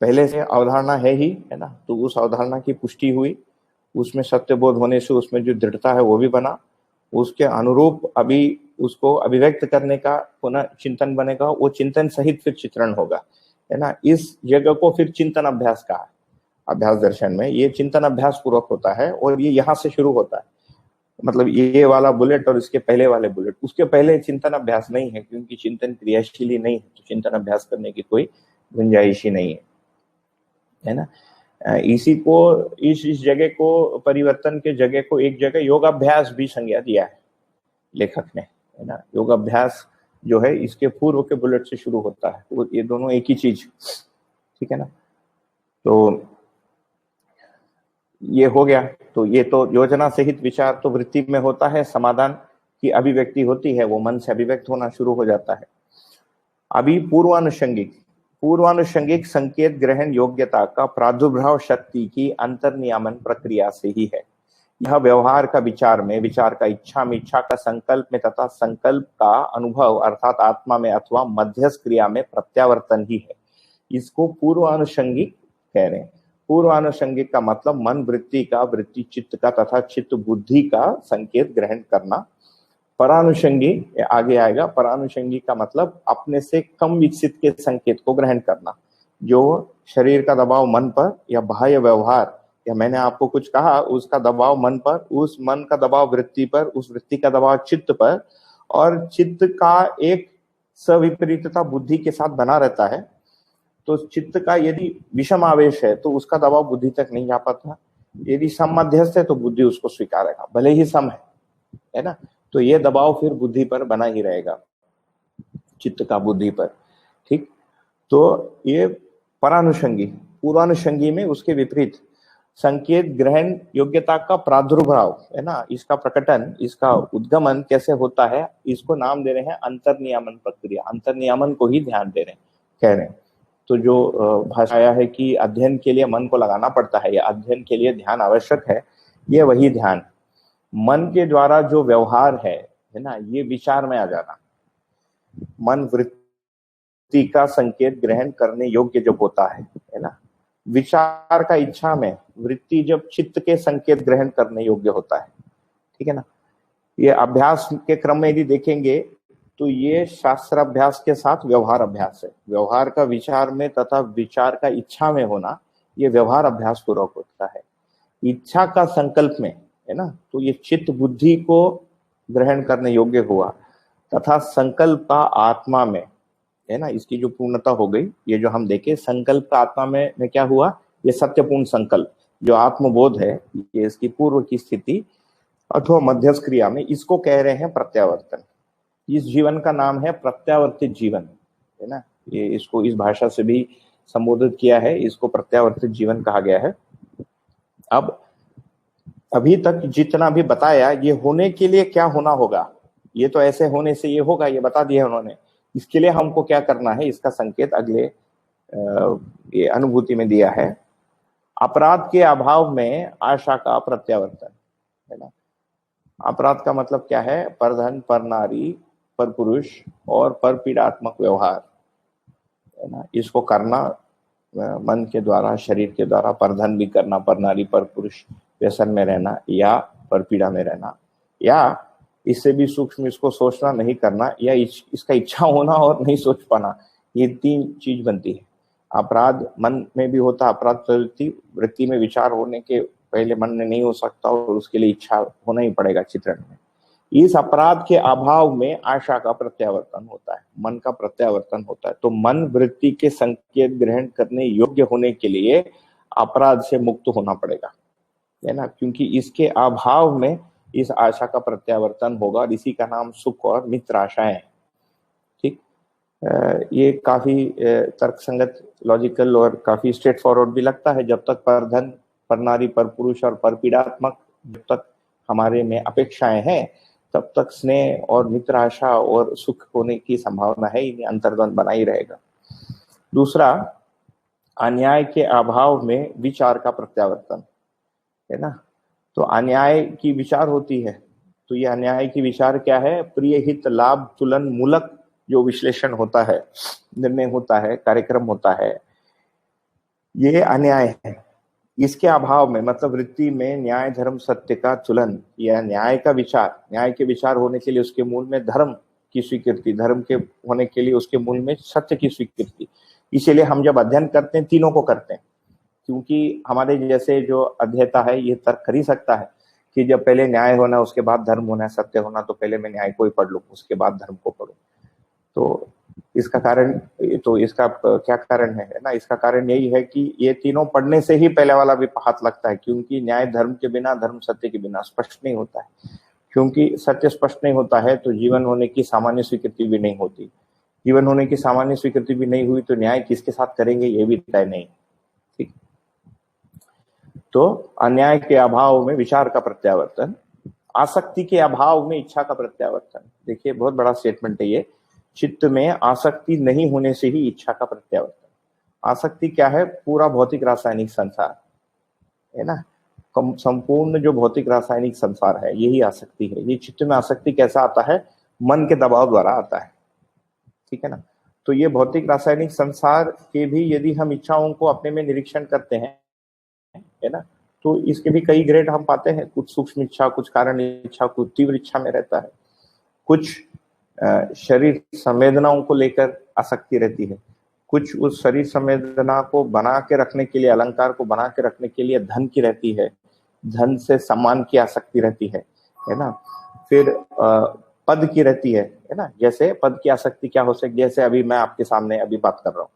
पहले से अवधारणा है ही, है ना, तो उस अवधारणा की पुष्टि हुई, उसमें सत्य बोध होने से उसमें जो दृढ़ता है वो भी बना, उसके अनुरूप अभी उसको अभिव्यक्त करने का पुनः चिंतन बनेगा, वो चिंतन सहित फिर चित्रण होगा, है ना। इस जगह को फिर चिंतन अभ्यास कहा, अभ्यास दर्शन में ये चिंतन अभ्यास पूर्वक होता है, और ये यहाँ से शुरू होता है। मतलब ये वाला बुलेट और इसके पहले वाले बुलेट, उसके पहले चिंतन अभ्यास नहीं है, क्योंकि चिंतन क्रियाशील ही नहीं है, तो चिंतन अभ्यास करने की कोई गुंजाइश ही नहीं है ना। इसी को इस जगह को, परिवर्तन के जगह को एक जगह योगाभ्यास भी संज्ञा दिया है लेखक ने, है ना। योगाभ्यास जो है इसके पूर्व के बुलेट से शुरू होता है, वो ये दोनों एक ही चीज, ठीक है ना। तो ये हो गया। तो ये तो योजना सहित विचार तो वृत्ति में होता है, समाधान की अभिव्यक्ति होती है, वो मन से अभिव्यक्त होना शुरू हो जाता है। अभी पूर्वानुषंगिक संकेत ग्रहण योग्यता का प्रादुर्भाव शक्ति की अंतर्नियमन प्रक्रिया से ही है। यह व्यवहार का विचार में, विचार का इच्छा में, इच्छा का संकल्प में तथा संकल्प का अनुभव अर्थात आत्मा में अथवा मध्यस्थ क्रिया में प्रत्यावर्तन ही है। इसको पूर्वानुषंगिक कह रहे हैं। पूर्वानुषंगिक का मतलब मन वृत्ति का, वृत्ति चित्त का तथा चित्त बुद्धि का संकेत ग्रहण करना। परानुषंगी आगे आएगा। परानुषंगी का मतलब अपने से कम विकसित के संकेत को ग्रहण करना, जो शरीर का दबाव मन पर या बाह्य व्यवहार या मैंने आपको कुछ कहा उसका दबाव मन पर, उस मन का दबाव वृत्ति पर, उस वृत्ति का दबाव चित्त पर, और चित्त का एक सविपरीतता बुद्धि के साथ बना रहता है। तो चित्त का यदि विषम आवेश है तो उसका दबाव बुद्धि तक नहीं जा पाता, यदि सम मध्यस्थ है तो बुद्धि उसको स्वीकारेगा, भले ही सम है ना। तो ये दबाव फिर बुद्धि पर बना ही रहेगा, चित्त का बुद्धि पर, ठीक। तो ये परानुषंगी। पूर्वानुषंगी में उसके विपरीत संकेत ग्रहण योग्यता का प्रादुर्भाव है ना, इसका प्रकटन, इसका उद्गमन कैसे होता है, इसको नाम दे रहे हैं अंतर्नियमन प्रक्रिया। अंतर्नियमन को ही ध्यान दे रहे हैं, कह रहे हैं। तो जो भाषा आया है कि अध्ययन के लिए मन को लगाना पड़ता है या अध्ययन के लिए ध्यान आवश्यक है, ये वही ध्यान। मन के द्वारा जो व्यवहार है ना, ये विचार में आ जाना। मन वृत्ति का संकेत ग्रहण करने योग्य जब होता है ना, विचार का इच्छा में, वृत्ति जब चित्त के संकेत ग्रहण करने योग्य होता है, ठीक है ना। ये अभ्यास के क्रम में यदि देखेंगे तो ये शास्त्र अभ्यास के साथ व्यवहार अभ्यास है। व्यवहार का विचार में तथा विचार का इच्छा में होना, ये व्यवहार अभ्यास पूर्वक होता है। इच्छा का संकल्प में है ना, तो ये चित्त बुद्धि को ग्रहण करने योग्य हुआ, तथा संकल्प का आत्मा में है ना, इसकी जो पूर्णता हो गई। ये जो हम देखे संकल्प का आत्मा में क्या हुआ, ये सत्यपूर्ण संकल्प जो आत्मबोध है, ये इसकी पूर्व की स्थिति अथवा मध्यस्थ क्रिया में, इसको कह रहे हैं प्रत्यावर्तन। इस जीवन का नाम है प्रत्यावर्तित जीवन, है ना। ये इसको इस भाषा से भी संबोधित किया है, इसको प्रत्यावर्तित जीवन कहा गया है। अब अभी तक जितना भी बताया, ये होने के लिए क्या होना होगा, ये तो ऐसे होने से ये होगा, ये बता दिया उन्होंने। इसके लिए हमको क्या करना है, इसका संकेत अगले ये अनुभूति में दिया है। अपराध के अभाव में आशा का प्रत्यावर्तन, है ना। अपराध का मतलब क्या है, परधन, पर नारी, पर पुरुष और पर पीड़ात्मक व्यवहार, है ना। इसको करना मन के द्वारा, शरीर के द्वारा, परधन भी करना, पर नारी, पर पुरुष, व्यसन में रहना या पर पीड़ा में रहना, या इससे भी सूक्ष्म इसको सोचना नहीं करना, या इसका इच्छा होना और नहीं सोच पाना, ये तीन चीज बनती है। अपराध मन में भी होता, अपराध प्रवृत्ति, वृत्ति में विचार होने के पहले मन में नहीं हो सकता और उसके लिए इच्छा होना ही पड़ेगा चित्रण में। इस अपराध के अभाव में आशा का प्रत्यावर्तन होता है, मन का प्रत्यावर्तन होता है। तो मन वृत्ति के संकेत ग्रहण करने योग्य होने के लिए अपराध से मुक्त होना पड़ेगा, है ना, क्योंकि इसके अभाव में इस आशा का प्रत्यावर्तन होगा, और इसी का नाम सुख और मित्र आशाएं, ठीक। ये काफी तर्कसंगत, लॉजिकल और काफी स्ट्रेट फॉरवर्ड भी लगता है। जब तक पर धन, पर नारी, पर पुरुष और पर पीड़ात्मक जब तक हमारे में अपेक्षाएं हैं, तब तक स्नेह और मित्र आशा और सुख होने की संभावना है, इन्हें अंतर्द्वंद बना ही रहेगा। दूसरा, अन्याय के अभाव में विचार का प्रत्यावर्तन, है ना। तो अन्याय की विचार होती है, तो ये अन्याय की विचार क्या है, प्रिय हित लाभ तुलन मूलक जो विश्लेषण होता है, निर्णय होता है, कार्यक्रम होता है, ये अन्याय है। इसके अभाव में मतलब वृत्ति में न्याय धर्म सत्य का तुलन या न्याय का विचार, न्याय के विचार होने के लिए उसके मूल में धर्म की स्वीकृति, धर्म के होने के लिए उसके मूल में सत्य की स्वीकृति। इसीलिए हम जब अध्ययन करते हैं तीनों को करते हैं, क्योंकि हमारे जैसे जो अध्येता है ये तर्क कर ही सकता है कि जब पहले न्याय होना उसके बाद धर्म होना है, सत्य होना, तो पहले मैं न्याय को ही पढ़ लूँ उसके बाद धर्म को पढ़ूं। तो इसका कारण, तो इसका क्या कारण है ना, इसका कारण यही है कि ये तीनों पढ़ने से ही पहले वाला भी हाथ लगता है, क्योंकि न्याय धर्म के बिना, धर्म सत्य के बिना स्पष्ट नहीं होता है। क्योंकि सत्य स्पष्ट नहीं होता है तो जीवन होने की सामान्य स्वीकृति भी नहीं होती। जीवन होने की सामान्य स्वीकृति भी नहीं हुई तो न्याय किसके साथ करेंगे ये भी तय नहीं। ठीक, तो अन्याय के अभाव में विचार का प्रत्यावर्तन, आसक्ति के अभाव में इच्छा का प्रत्यावर्तन। देखिए बहुत बड़ा स्टेटमेंट है ये। चित्त में आसक्ति नहीं होने से ही इच्छा का प्रत्यावर्तन। आसक्ति क्या है? पूरा भौतिक रासायनिक संसार है ना, संपूर्ण जो भौतिक रासायनिक संसार है यही आसक्ति है। ये चित्त में आसक्ति कैसा आता है? मन के दबाव द्वारा आता है। ठीक है ना। तो ये भौतिक रासायनिक संसार के भी यदि हम इच्छाओं को अपने में निरीक्षण करते हैं है ना, तो इसके भी कई ग्रेड हम पाते हैं। कुछ सूक्ष्म इच्छा, कुछ कारण इच्छा, कुछ तीव्र इच्छा में रहता है, कुछ शरीर संवेदनाओं को लेकर आसक्ति रहती है, कुछ उस शरीर संवेदना को बना के रखने के लिए, अलंकार को बना के रखने के लिए धन की रहती है, धन से सम्मान की आसक्ति रहती है ना। फिर पद की रहती है ना। जैसे पद की आसक्ति क्या हो सकती है? जैसे अभी मैं आपके सामने अभी बात कर रहा हूँ,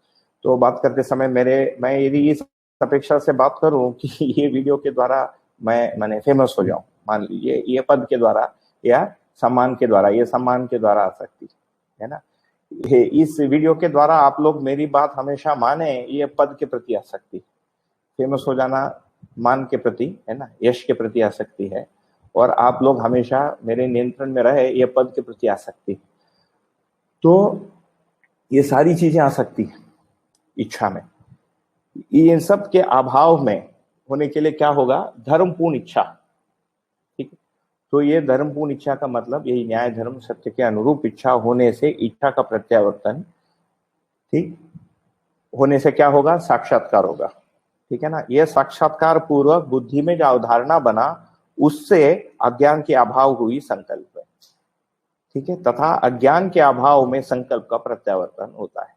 तो बात करते समय मैं यदि इस अपेक्षा से बात करूं कि ये वीडियो के द्वारा मैंने फेमस हो जाऊं, मान लीजिए, ये पद के द्वारा या सम्मान के द्वारा, ये सम्मान के द्वारा आसक्ति है ना। इस वीडियो के द्वारा आप लोग मेरी बात हमेशा माने, ये पद के प्रति आसक्ति। फेमस हो जाना मान के प्रति है ना, यश के प्रति आसक्ति है, और आप लोग हमेशा मेरे नियंत्रण में रहे, ये पद के प्रति आसक्ति। तो ये सारी चीजें आसक्ति इच्छा में। इन सब के अभाव में होने के लिए क्या होगा? धर्मपूर्ण इच्छा। ठीक है, तो ये धर्मपूर्ण इच्छा का मतलब यही न्याय धर्म सत्य के अनुरूप इच्छा होने से इच्छा का प्रत्यावर्तन, ठीक होने से क्या होगा? साक्षात्कार होगा। ठीक है ना। यह साक्षात्कार पूर्वक बुद्धि में जो अवधारणा बना उससे अज्ञान के अभाव हुई संकल्प। ठीक है, तथा अज्ञान के अभाव में संकल्प का प्रत्यावर्तन होता है।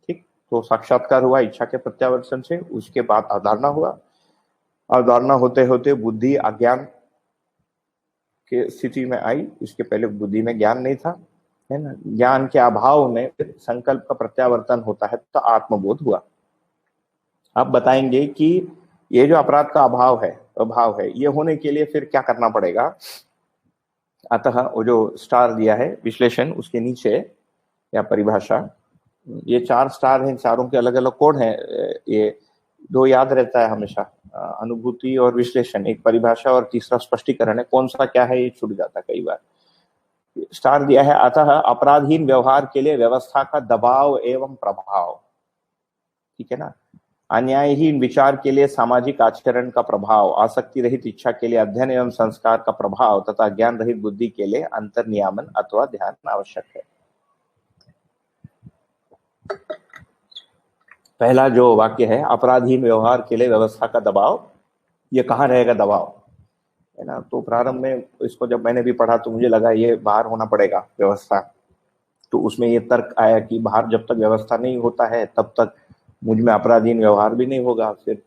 ठीक, तो साक्षात्कार हुआ इच्छा के प्रत्यावर्तन से, उसके बाद अवधारणा हुआ, अवधारणा होते होते बुद्धि अज्ञान के स्थिति में आई। इसके पहले बुद्धि में ज्ञान नहीं था है ना। ज्ञान के अभाव में संकल्प का प्रत्यावर्तन होता है तो आत्मबोध हुआ। आप बताएंगे कि ये जो अपराध का अभाव है ये होने के लिए फिर क्या करना पड़ेगा? अतः वो जो स्टार दिया है विश्लेषण, उसके नीचे या परिभाषा, ये 4 स्टार हैं, चारों के अलग अलग कोड हैं। ये 2 याद रहता है हमेशा, अनुभूति और विश्लेषण, एक परिभाषा और तीसरा स्पष्टीकरण है। कौन सा क्या है ये छूट जाता है कई बार। स्टार दिया है, अतः अपराधहीन व्यवहार के लिए व्यवस्था का दबाव एवं प्रभाव। ठीक है ना। अन्यायहीन विचार के लिए सामाजिक आचरण का प्रभाव, आसक्ति रहित इच्छा के लिए अध्ययन एवं संस्कार का प्रभाव, तथा ज्ञान रहित बुद्धि के लिए अंतर्नियामन अथवा ध्यान आवश्यक है। पहला जो वाक्य है, अपराधहीन व्यवहार के लिए व्यवस्था का दबाव, ये कहाँ रहेगा दबाव है ना। तो प्रारंभ में इसको जब मैंने भी पढ़ा तो मुझे लगा ये बाहर होना पड़ेगा व्यवस्था। तो उसमें ये तर्क आया कि बाहर जब तक व्यवस्था नहीं होता है तब तक मुझ में अपराधहीन व्यवहार भी नहीं होगा। फिर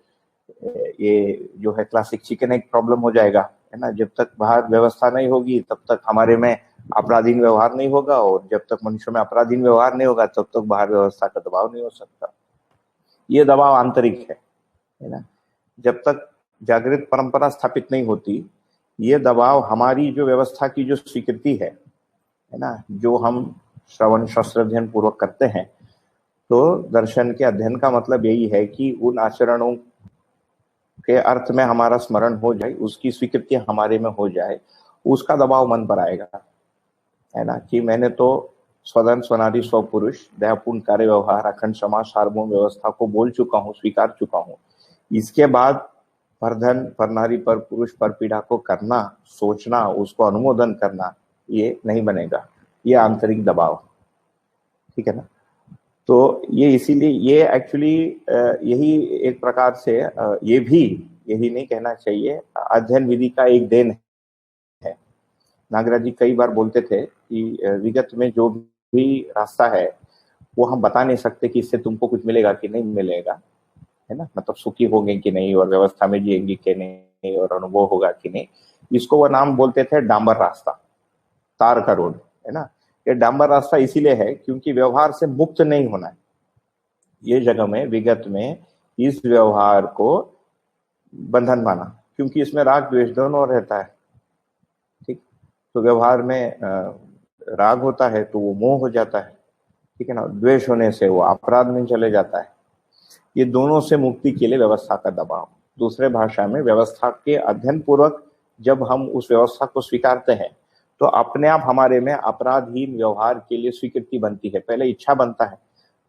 ये जो है क्लासिक चिकन एग प्रॉब्लम हो जाएगा है ना। जब तक बाहर व्यवस्था नहीं होगी तब तक हमारे में अपराधहीन व्यवहार नहीं होगा, और जब तक मनुष्य में अपराधहीन व्यवहार नहीं होगा तब तक बाहर व्यवस्था का दबाव नहीं हो सकता। ये दबाव आंतरिक है ना। जब तक जागृत परंपरा स्थापित नहीं होती, ये दबाव हमारी जो व्यवस्था की जो स्वीकृति है ना, जो हम श्रवण शास्त्र अध्ययन पूर्वक करते हैं, तो दर्शन के अध्ययन का मतलब यही है कि उन आचरणों के अर्थ में हमारा स्मरण हो जाए, उसकी स्वीकृति हमारे में हो जाए, उसका दबाव मन पर आएगा है ना। कि मैंने तो स्वधर्म स्वनारी स्वपुरुष दयापूर्ण कार्य व्यवहार अखंड समाज सार्वभौम व्यवस्था को बोल चुका हूँ, स्वीकार चुका हूँ। इसके बाद पर धन पर नारी पर पुरुष पर पीड़ा को करना, सोचना, उसको अनुमोदन करना, ये नहीं बनेगा। ये आंतरिक दबाव। ठीक है ना। तो ये इसीलिए ये एक्चुअली यही एक प्रकार से ये भी यही नहीं कहना चाहिए, अध्ययन विधि का एक देन है। नागराज जी कई बार बोलते थे कि विगत में जो भी रास्ता है वो हम बता नहीं सकते कि इससे तुमको कुछ मिलेगा कि नहीं मिलेगा है ना। मतलब सुखी होंगे कि नहीं, और व्यवस्था में जिएंगे कि नहीं, और अनुभव होगा कि नहीं। इसको वो नाम बोलते थे डांबर रास्ता, तार का रोड है ना। ये डांबर रास्ता इसीलिए है क्योंकि व्यवहार से मुक्त नहीं होना है। ये जगह में विगत में इस व्यवहार को बंधन माना, क्योंकि इसमें राग द्वेष दोनों रहता है ठीक। तो व्यवहार में राग होता है तो वो मोह हो जाता है, ठीक है ना। द्वेष होने से वो अपराध में चले जाता है। ये दोनों से मुक्ति के लिए व्यवस्था का दबाव। दूसरे भाषा में व्यवस्था के अध्ययन पूर्वक जब हम उस व्यवस्था को स्वीकारते हैं तो अपने आप हमारे में अपराधहीन व्यवहार के लिए स्वीकृति बनती है। पहले इच्छा बनता है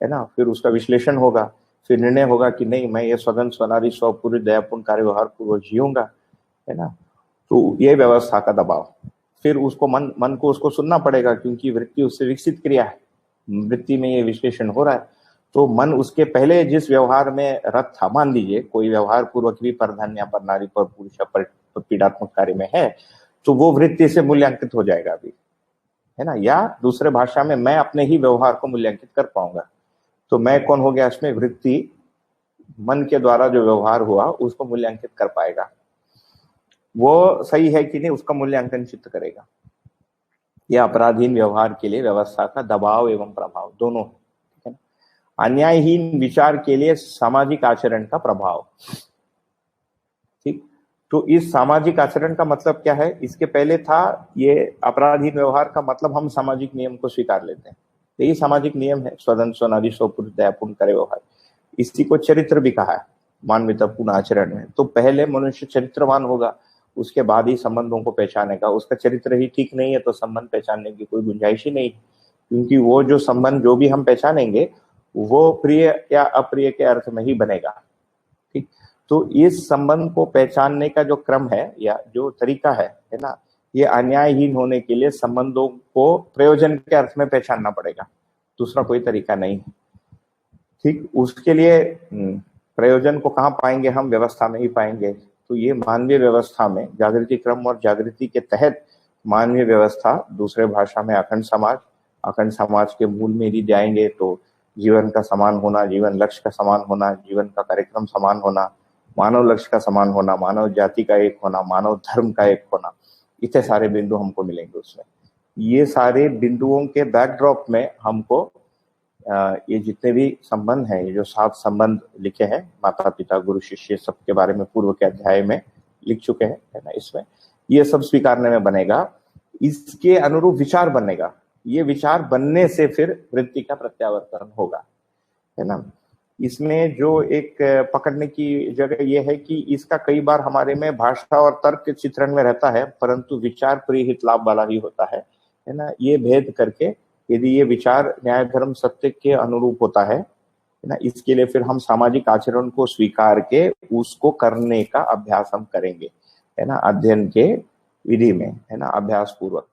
ना, फिर उसका विश्लेषण होगा, फिर निर्णय होगा कि नहीं, मैं ये स्वतंत्र स्वनारी स्वपूर्ण दयापूर्ण कार्य व्यवहार पूर्वक जीऊंगा, है ना। तो ये व्यवस्था का दबाव। फिर उसको मन को उसको सुनना पड़ेगा, क्योंकि वृत्ति उससे विकसित क्रिया है, वृत्ति में ये विश्लेषण हो रहा है। तो मन उसके पहले जिस व्यवहार में रत था, मान लीजिए कोई व्यवहार पूर्वक भी परधन या पर नारी पर पुरुष पर पीड़ात्मक कार्य में है, तो वो वृत्ति से मूल्यांकित हो जाएगा अभी, है ना। या दूसरे भाषा में मैं अपने ही व्यवहार को मूल्यांकित कर पाऊंगा। तो मैं कौन हो गया इसमें? वृत्ति मन के द्वारा जो व्यवहार हुआ उसको मूल्यांकित कर पाएगा, वो सही है कि नहीं उसका मूल्यांकन चित्त करेगा। यह अपराधहीन व्यवहार के लिए व्यवस्था का दबाव एवं प्रभाव दोनों, ठीक है। अन्यायहीन विचार के लिए सामाजिक आचरण का प्रभाव, ठीक। तो इस सामाजिक आचरण का मतलब क्या है? इसके पहले था ये अपराधहीन व्यवहार का मतलब हम सामाजिक नियम को स्वीकार लेते हैं, यही सामाजिक नियम है, स्वतंत्र स्वनारी स्वपूर्ण दयापूर्ण करे व्यवहार। इसी को चरित्र भी कहा है, मानवतापूर्ण आचरण में। तो पहले मनुष्य चरित्रवान होगा, उसके बाद ही संबंधों को पहचानेगा। उसका चरित्र ही ठीक नहीं है तो संबंध पहचानने की कोई गुंजाइश ही नहीं, क्योंकि वो जो संबंध जो भी हम पहचानेंगे वो प्रिय या अप्रिय के अर्थ में ही बनेगा, ठीक। तो इस संबंध को पहचानने का जो क्रम है या जो तरीका है ना, ये अन्यायहीन होने के लिए संबंधों को प्रयोजन के अर्थ में पहचानना पड़ेगा, दूसरा कोई तरीका नहीं है, ठीक। उसके लिए प्रयोजन को कहाँ पाएंगे? हम व्यवस्था में ही पाएंगे। तो ये मानवीय व्यवस्था में जागृति क्रम और जागृति के तहत मानवीय व्यवस्था, दूसरे भाषा में अखंड समाज, अखंड समाज के मूल में यदि जाएंगे तो जीवन का समान होना, जीवन लक्ष्य का समान होना, जीवन का कार्यक्रम समान होना, मानव लक्ष्य का समान होना, मानव जाति का एक होना, मानव धर्म का एक होना, इतने सारे बिंदु हमको मिलेंगे उसमें। ये सारे बिंदुओं के बैकड्रॉप में हमको ये जितने भी संबंध हैं, ये जो 7 संबंध लिखे हैं, माता पिता गुरु शिष्य, सबके बारे में पूर्व के अध्याय में लिख चुके हैं, है ना। इसमें ये सब स्वीकारने में बनेगा, इसके अनुरूप विचार बनेगा। ये विचार बनने से फिर वृत्ति का प्रत्यावर्तन होगा, है ना। इसमें जो एक पकड़ने की जगह ये है कि इसका कई बार हमारे में भाषा और तर्क के चित्रण में रहता है, परंतु विचार प्रिय हित लाभ वाला ही होता है ना। ये भेद करके यदि ये विचार न्याय धर्म सत्य के अनुरूप होता है ना, इसके लिए फिर हम सामाजिक आचरण को स्वीकार के उसको करने का अभ्यास हम करेंगे, है ना, अध्ययन के विधि में, है ना, अभ्यास पूर्वक।